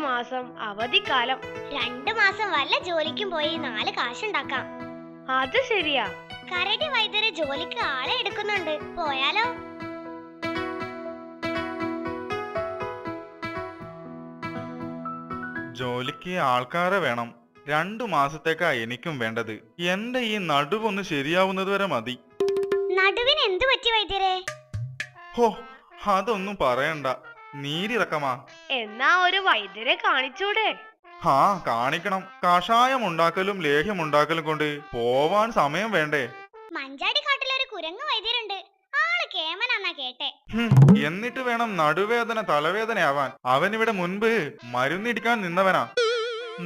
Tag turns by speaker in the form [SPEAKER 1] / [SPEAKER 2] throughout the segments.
[SPEAKER 1] മാസം അവധിക്കാലം.
[SPEAKER 2] 2 മാസം വല്ല ജോലിക്കും പോയി 4 കാശുണ്ടാക്കാം.
[SPEAKER 1] അത് ശരിയാ.
[SPEAKER 2] കരടി വൈദ്യര് ജോലിക്ക് ആളെ എടുക്കുന്നുണ്ട്, പോയാലോ?
[SPEAKER 3] ജോലിക്ക് ആൾക്കാരെ വേണം. 2 മാസത്തേക്കാ എനിക്കും വേണ്ടത്. എന്റെ ഈ നടുവൊന്ന് ശരിയാവുന്നത് വരെ മതി.
[SPEAKER 2] നടുവിന് എന്തു പറ്റി വൈദ്യരെ?
[SPEAKER 3] ഹോ, അതൊന്നും പറയണ്ട, നീരിറക്കമാ.
[SPEAKER 1] എന്നാ ഒരു വൈദ്യരെ കാണിച്ചൂടെ?
[SPEAKER 3] ഹാ, കാണിക്കണം. കഷായം ഉണ്ടാക്കലും ലേഹ്യം ഉണ്ടാക്കലും കൊണ്ട് പോവാൻ സമയം വേണ്ടേ?
[SPEAKER 2] മഞ്ചാടി കാട്ടിലൊരു കുരങ്ങ് വൈദ്യരുണ്ട്, ആള് കേമനാന്നാ കേട്ടെ.
[SPEAKER 3] എന്നിട്ട് വേണം നടുവേദന തലവേദനയാവാൻ. അവനിവിടെ മുൻപ് മരുന്നിടിക്കാൻ നിന്നവനാ.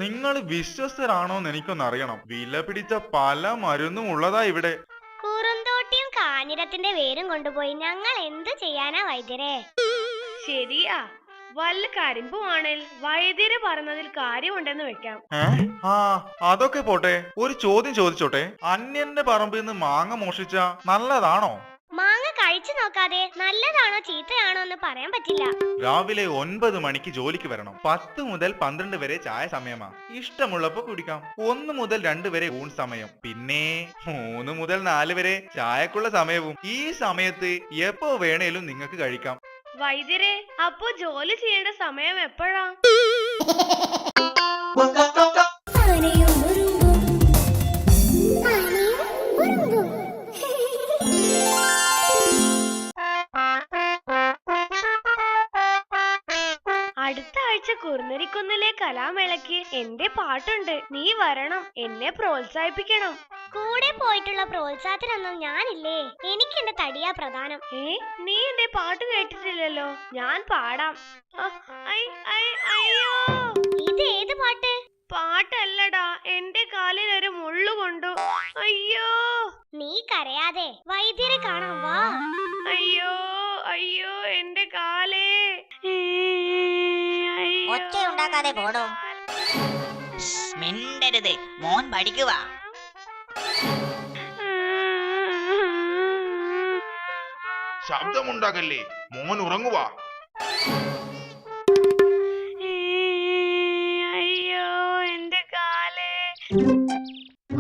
[SPEAKER 3] നിങ്ങൾ വിശ്വസ്തരാണോന്ന് എനിക്കൊന്നറിയണം. വില പിടിച്ച പല മരുന്നും ഉള്ളതാ ഇവിടെ.
[SPEAKER 2] കുറുന്തോട്ടിയും കാഞ്ഞിരത്തിന്റെ വേരും കൊണ്ടുപോയി ഞങ്ങൾ എന്തു ചെയ്യാനാ വൈദ്യരെ?
[SPEAKER 1] ശരിയാ, വല്ല കരിമ്പുവാണേൽ വൈദ്യര് പറഞ്ഞതിൽ കാര്യമുണ്ടെന്ന് വെക്കാം.
[SPEAKER 3] ആ, അതൊക്കെ പോട്ടെ. ഒരു ചോദ്യം ചോദിച്ചോട്ടെ. അന്യന്റെ പറമ്പിൽ നിന്ന് മാങ്ങ മോഷിച്ച നല്ലതാണോ?
[SPEAKER 2] മാങ്ങ കഴിച്ചു നോക്കാതെ നല്ലതാണോ ചീത്തയാണോ എന്ന് പറയാൻ പറ്റില്ല.
[SPEAKER 3] രാവിലെ 9 മണിക്ക് ജോലിക്ക് വരണം. 10 മുതൽ 12 വരെ ചായ സമയമാ. ഇഷ്ടമുള്ളപ്പോ കുടിക്കാം. 1 മുതൽ 2 വരെ ഊൺ സമയം. പിന്നെ 3 മുതൽ 4 വരെ ചായക്കുള്ള സമയവും. ഈ സമയത്ത് എപ്പോ വേണേലും നിങ്ങൾക്ക് കഴിക്കാം.
[SPEAKER 1] വൈദ്യരെ, അപ്പോ ജോലി ചെയ്യേണ്ട സമയം എപ്പോഴാ? അടുത്ത ആഴ്ച കുറുനരിക്കുന്നിലെ കലാമേളയ്ക്ക് എന്റെ പാട്ടുണ്ട്. നീ വരണം, എന്നെ പ്രോത്സാഹിപ്പിക്കണം.
[SPEAKER 2] കൂടെ പോയിട്ടുള്ള പ്രോത്സാഹത്തിനൊന്നും ഞാനില്ലേ, എനിക്ക് എന്റെ തടിയാ പ്രധാനം.
[SPEAKER 1] നീ എന്റെ പാട്ട് കേട്ടിട്ടില്ലല്ലോ. ഞാൻ പാടാം. അയ്യോ,
[SPEAKER 2] ഇത് ഏത് പാട്ട്?
[SPEAKER 1] പാട്ടല്ലടാ, എന്റെ കാലിൽ ഒരു മുള്ളു കൊണ്ടു. അയ്യോ.
[SPEAKER 2] നീ കരയാതെ വൈദ്യരെ കാണാൻ വാ.
[SPEAKER 1] അയ്യോ അയ്യോ, എന്റെ കാലേ.
[SPEAKER 4] ഒച്ചയുണ്ടാക്കാതെ പോടോ. മിണ്ടരുത്, മോൻ പഠിക്കുക.
[SPEAKER 3] ശബ്ദമുണ്ടാകല്ലേ, മോൻ ഉറങ്ങുക.
[SPEAKER 1] അയ്യോ, എന്റെ കാലേ.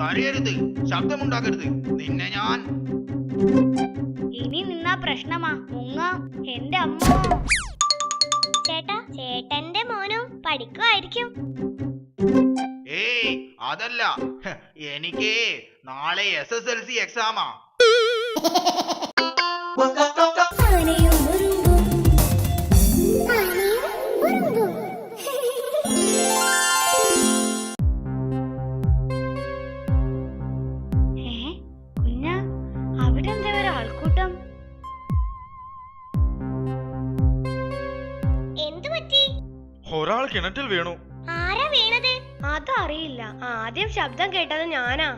[SPEAKER 3] കരയരുത്, ശബ്ദമുണ്ടാക്കരുത്. നിന്നെ ഞാൻ
[SPEAKER 2] ഇനി നിന്നാ പ്രശ്നമാ, മുങ്ങ. എന്റെ അമ്മ. ചേട്ടാ, ചേട്ടന്റെ മോനും പഠിക്കുമായിരിക്കും.
[SPEAKER 3] ഏയ്, അതല്ല. എനിക്ക് നാളെ SSLC എക്സാമാ.
[SPEAKER 1] കുഞ്ഞ, അവിടെ എന്താ ഒരു ആൾക്കൂട്ടം?
[SPEAKER 2] എന്തു പറ്റി?
[SPEAKER 3] ഒരാൾ കിണറ്റിൽ വീണു.
[SPEAKER 2] ആരാ വീണത്?
[SPEAKER 1] അതറിയില്ല, ആദ്യം ശബ്ദം കേട്ടത് ഞാനാ.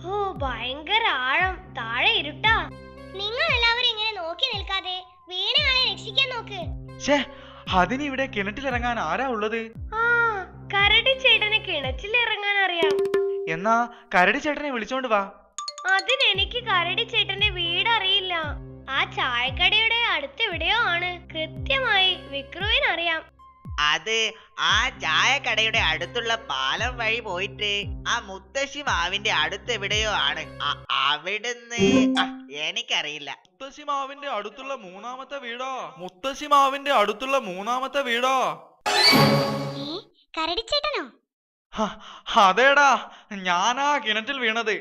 [SPEAKER 1] ഓ, ഭയങ്കര ആഴം, താഴെ ഇരുട്ടാ.
[SPEAKER 2] നിങ്ങൾ എല്ലാവരും ഇങ്ങനെ നോക്കി നിൽക്കാതെ വീണയാളെ രക്ഷിക്കാൻ നോക്ക്.
[SPEAKER 3] അതിനിവിടെ കിണറ്റിലിറങ്ങാൻ ആരാ ഉള്ളത്?
[SPEAKER 1] ആ, കരടി ചേട്ടന് കിണറ്റിലിറങ്ങാൻ അറിയാം.
[SPEAKER 3] എന്നാ കരടി ചേട്ടനെ വിളിച്ചോണ്ട് വാ.
[SPEAKER 1] അതിനെനിക്ക് കരടി ചേട്ടന്റെ വീട് അറിയില്ല. ആ ചായക്കടയുടെ അടുത്തെവിടെയോ ആണ്. കൃത്യമായി വിക്രുവിനറിയാം.
[SPEAKER 4] അത് ആ ചായക്കടയുടെ അടുത്തുള്ള പാലം വഴി പോയിട്ട് ആ മുത്തശ്ശി മാവിന്റെ അടുത്തെവിടെയോ ആണ്. അവിടുന്ന് എനിക്കറിയില്ല.
[SPEAKER 3] മുത്തശ്ശി മാവിന്റെ അടുത്തുള്ള മൂന്നാമത്തെ വീടോ? മുത്തശ്ശി മാവിന്റെ അടുത്തുള്ള മൂന്നാമത്തെ വീടോ?
[SPEAKER 2] കരടിച്ചേട്ടനോ?
[SPEAKER 3] അതേടാ, ഞാനാ കിണറ്റിൽ വീണത്.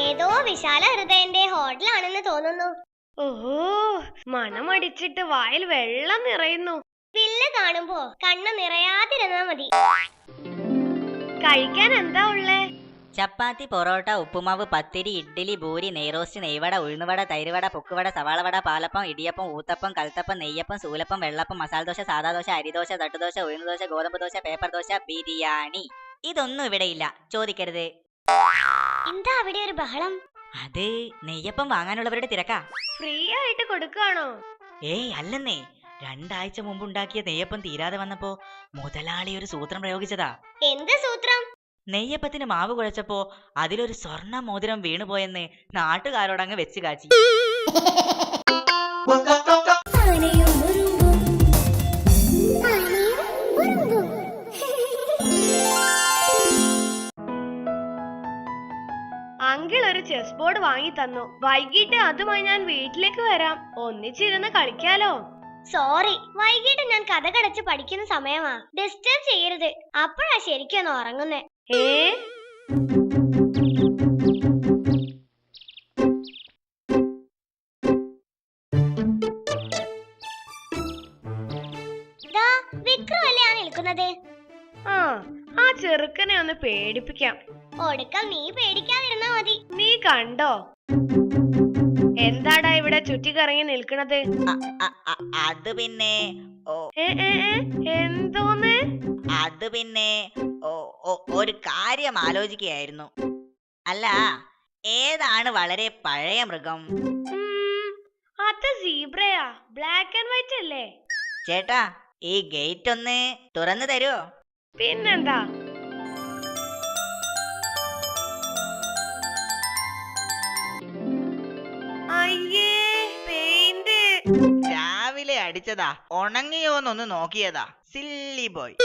[SPEAKER 2] ഏതോ വിശാല ഹൃദയന്റെ ഹോട്ടലാണെന്ന് തോന്നുന്നു.
[SPEAKER 1] ഓഹോ, മണമടിച്ചിട്ട് വായിൽ വെള്ളം നിറയുന്നു.
[SPEAKER 2] വില്ല് കാണുമ്പോ കണ്ണ് നിറയാതിരുന്നാ മതി.
[SPEAKER 1] കഴിക്കാൻ എന്താ ഉള്ളേ?
[SPEAKER 5] ചപ്പാത്തി, പൊറോട്ട, ഉപ്പുമാവ്, പത്തിരി, ഇഡ്ഡലി, പൂരി, നെയ്റോസ്റ്റ്, നെയ്വട, ഉഴുന്നുവട, തൈരുവട, പൊക്കുവട, സവാളവട, പാലപ്പം, ഇടിയപ്പം, ഊത്തപ്പം, കൽത്തപ്പം, നെയ്യപ്പം, സൂലപ്പം, വെള്ളപ്പം, മസാലദോശ, സാദാദോശ, അരിദോശ, തട്ടുദോശ, ഉഴുന്നുദോശ, ഗോതമ്പ് ദോശ, പേപ്പർ ദോശ, ബിരിയാണി. ഇതൊന്നും ഇവിടെയില്ല, ചോദിക്കരുത്.
[SPEAKER 2] എന്താ അവിടെ ഒരു ബഹളം?
[SPEAKER 5] അത് നെയ്യപ്പം വാങ്ങാനുള്ളവരുടെ തിരക്കാ.
[SPEAKER 1] ഫ്രീ ആയിട്ട് കൊടുക്കാണോ?
[SPEAKER 5] ഏയ് അല്ലെന്നേ, 2 ആഴ്ച മുമ്പുണ്ടാക്കിയ നെയ്യപ്പം തീരാതെ വന്നപ്പോ മുതലാളി ഒരു സൂത്രം പ്രയോഗിച്ചതാ.
[SPEAKER 2] എന്ത് സൂത്രം?
[SPEAKER 5] നെയ്യപ്പത്തിന് മാവ് കുഴച്ചപ്പോ അതിലൊരു സ്വർണ്ണ മോതിരം വീണുപോയെന്ന് നാട്ടുകാരോടങ്ങ് വെച്ച് കാച്ചി.
[SPEAKER 1] അങ്കിൾ ഒരു ചെസ് ബോർഡ് വാങ്ങി തന്നു. വൈകിട്ട് അതുമായി ഞാൻ വീട്ടിലേക്ക് വരാം. ഒന്നിച്ചിരുന്ന് കളിക്കാലോ.
[SPEAKER 2] സോറി, വൈകിട്ട് ഞാൻ കഥ കടച്ച് പഠിക്കുന്ന സമയമാ. ഡിസ്റ്റർബ് ചെയ്യരുത്. അപ്പോഴാ ശരിക്കൊന്ന് ഉറങ്ങുന്നേ.
[SPEAKER 1] ഏ
[SPEAKER 2] വിക്രമല്ലേ ആ നിൽക്കുന്നത്?
[SPEAKER 1] ആ ചെറുക്കനെ ഒന്ന് പേടിപ്പിക്കാം.
[SPEAKER 2] ഒടുക്കം നീ പേടിക്കാതിരുന്നാ മതി.
[SPEAKER 1] നീ കണ്ടോ എന്താടാ ഇവിടെ ചുറ്റിക്കറങ്ങി നിൽക്കണത്?
[SPEAKER 5] അത് പിന്നെ
[SPEAKER 1] എന്തോന്ന്?
[SPEAKER 5] അത് പിന്നെ ഒരു കാര്യം ആലോചിക്കുകയായിരുന്നു. അല്ല, ഏതാണ് വളരെ പഴയ മൃഗം?
[SPEAKER 1] അത് സീബ്രയാ. ബ്ലാക്ക് ആൻഡ് വൈറ്റ് അല്ലേ?
[SPEAKER 5] ചേട്ടാ, ഈ ഗേറ്റ് ഒന്ന് തുറന്നു തരുമോ?
[SPEAKER 1] പിന്നെന്താ. അയ്യേ, പെയിന്റ്
[SPEAKER 4] രാവിലെ അടിച്ചതാ, ഉണങ്ങിയോന്നൊന്ന് നോക്കിയതാ. Silly boy.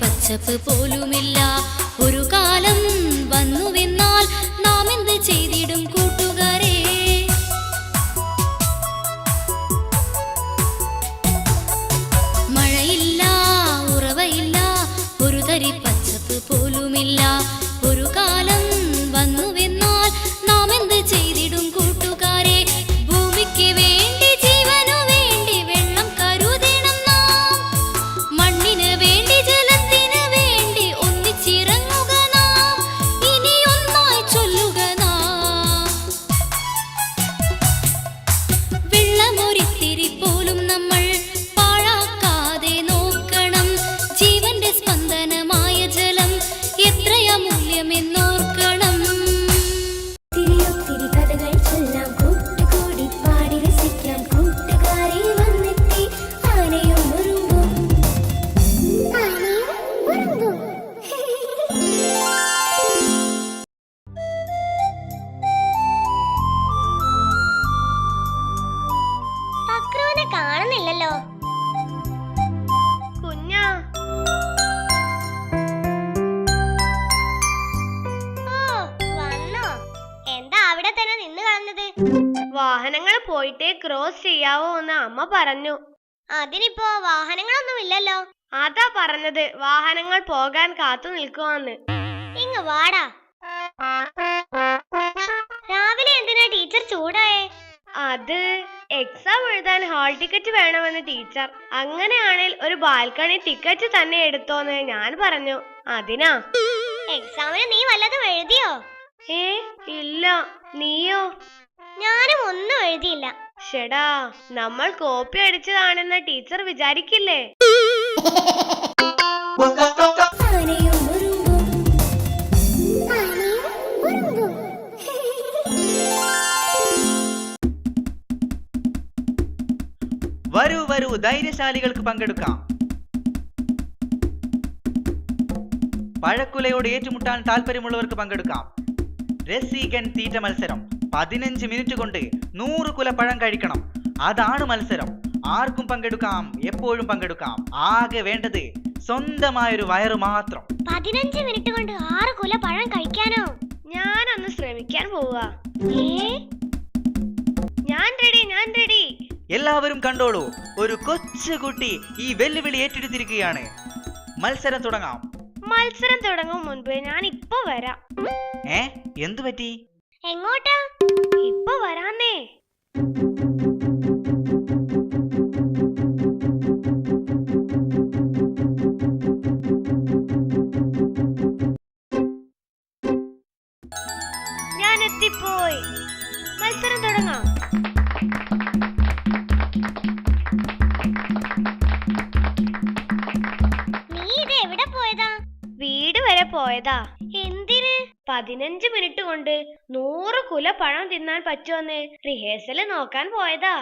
[SPEAKER 6] പച്ചപ്പ് പോലുമില്ല. ഒരു കാലം വന്നുവെന്നാൽ നാം എന്ത് ചെയ്തിടും കൂട്ടുകാരെ? മഴയില്ല, ഉറവയില്ല, ഒരു തരി പച്ചപ്പ് പോലുമില്ല. ഒരു കാലം വന്നുവെന്നാൽ നാം എന്ത് ചെയ്തിടും കൂട്ടുകാരെ? ഭൂമിക്ക് വേണ്ടി, ജീവനു വേണ്ടി വെള്ളം കരുതണം നാം. മണ്ണിന് വേണ്ടി, ജലത്തിന് വേണ്ടി ഒന്നിച്ചിറങ്ങുക നാം. ഇനി ഒന്നായി ചൊല്ലുക നാം. വെള്ളമൊരിത്തിരി പോലും നമ്മൾ പാഴാക്കാതെ നോക്കണം. ജീവന്റെ സ്പന്ദനമായ ജലം എത്രയ മൂല്യമെന്നോർക്കണം.
[SPEAKER 7] തിരിയൊത്തിരി കഥകൾ ചൊല്ലാം, കൂട്ടുകൂടി പാടി രസിക്കാൻ കൂട്ടുകാരെ വന്നെത്തി. ആനയും ഉറുമ്പും, ആനയും ഉറുമ്പും.
[SPEAKER 2] അക്രുവിനെ കാണുന്നില്ലല്ലോ.
[SPEAKER 1] കുഞ്ഞാ,
[SPEAKER 2] ഓ, വന്നോ? എന്താ അവിടെ തന്നെ നിന്ന് കളഞ്ഞത്?
[SPEAKER 1] വാഹനങ്ങൾ പോയിട്ടേ ക്രോസ് ചെയ്യാവോ എന്ന് അമ്മ പറഞ്ഞു.
[SPEAKER 2] അതിനിപ്പോ വാഹനങ്ങളൊന്നും ഇല്ലല്ലോ.
[SPEAKER 1] അതാ പറഞ്ഞത് വാഹനങ്ങൾ പോകാൻ കാത്തു നിൽക്കുവാന്ന്.
[SPEAKER 2] ഇങ്ങ് വാടാ. രാവിലെ എന്തിനാ ടീച്ചർ ചൂടായേ?
[SPEAKER 1] അത് എക്സാം എഴുതാൻ ഹാൾ ടിക്കറ്റ് വേണമെന്ന് ടീച്ചർ. അങ്ങനെയാണെങ്കിൽ ഒരു ബാൽക്കണി ടിക്കറ്റ് തന്നെ എടുത്തോന്ന് ഞാൻ പറഞ്ഞു. അതിനാ.
[SPEAKER 2] എക്സാമിന് നീ വല്ലതും എഴുതിയോ?
[SPEAKER 1] ഇല്ല. നീയോ?
[SPEAKER 2] ഞാനും ഒന്നും എഴുതിയില്ല.
[SPEAKER 1] ഷെടാ, നമ്മൾ കോപ്പി അടിച്ചതാണെന്ന് ടീച്ചർ വിചാരിക്കില്ലേ?
[SPEAKER 7] ആനയും ഉറുമ്പും ആനയും ഉറുമ്പും.
[SPEAKER 4] വരൂ വരൂ, ധൈര്യശാലികൾക്ക് പങ്കെടുക്കാം. പഴക്കുലയോട് ഏറ്റുമുട്ടാൻ താല്പര്യമുള്ളവർക്ക് പങ്കെടുക്കാം. രസികൻ തീറ്റ മത്സരം. 15 മിനിറ്റ് കൊണ്ട് 100 കുല പഴം കഴിക്കണം. അതാണ് മത്സരം. ആർക്കും പങ്കെടുക്കാം, എപ്പോഴും പങ്കെടുക്കാം. ആകെ വേണ്ടത് സ്വന്തമായൊരു വയറ് മാത്രം.
[SPEAKER 2] 15 മിനിറ്റ് കൊണ്ട് 6 കുല പഴം കഴിക്കാനോ?
[SPEAKER 1] ഞാനൊന്ന് ശ്രമിക്കാൻ പോവാ. ഞാൻ റെഡി.
[SPEAKER 4] എല്ലാവരും കണ്ടോളൂ, ഒരു കൊച്ചുകുട്ടി ഈ വെല്ലുവിളി ഏറ്റെടുത്തിരിക്കുകയാണ്. മത്സരം തുടങ്ങാം.
[SPEAKER 1] മത്സരം തുടങ്ങും മുൻപ് ഞാൻ ഇപ്പൊ വരാം.
[SPEAKER 4] എന്തു പറ്റി?
[SPEAKER 2] എങ്ങോട്ടാ?
[SPEAKER 1] ഇപ്പൊ വരാന്നേ. ഞാൻ എത്തിപ്പോയി. മത്സരം തുടങ്ങാം.
[SPEAKER 2] നീ ഇത് എവിടെ പോയതാ?
[SPEAKER 1] വീട് വരെ പോയതാ.
[SPEAKER 2] എന്തിന്?
[SPEAKER 1] 15 മിനിറ്റ് കൊണ്ട് 100 കുല പഴം തിന്നാൻ പറ്റുമെന്ന് റിഹേഴ്സല് നോക്കാൻ പോയതാ.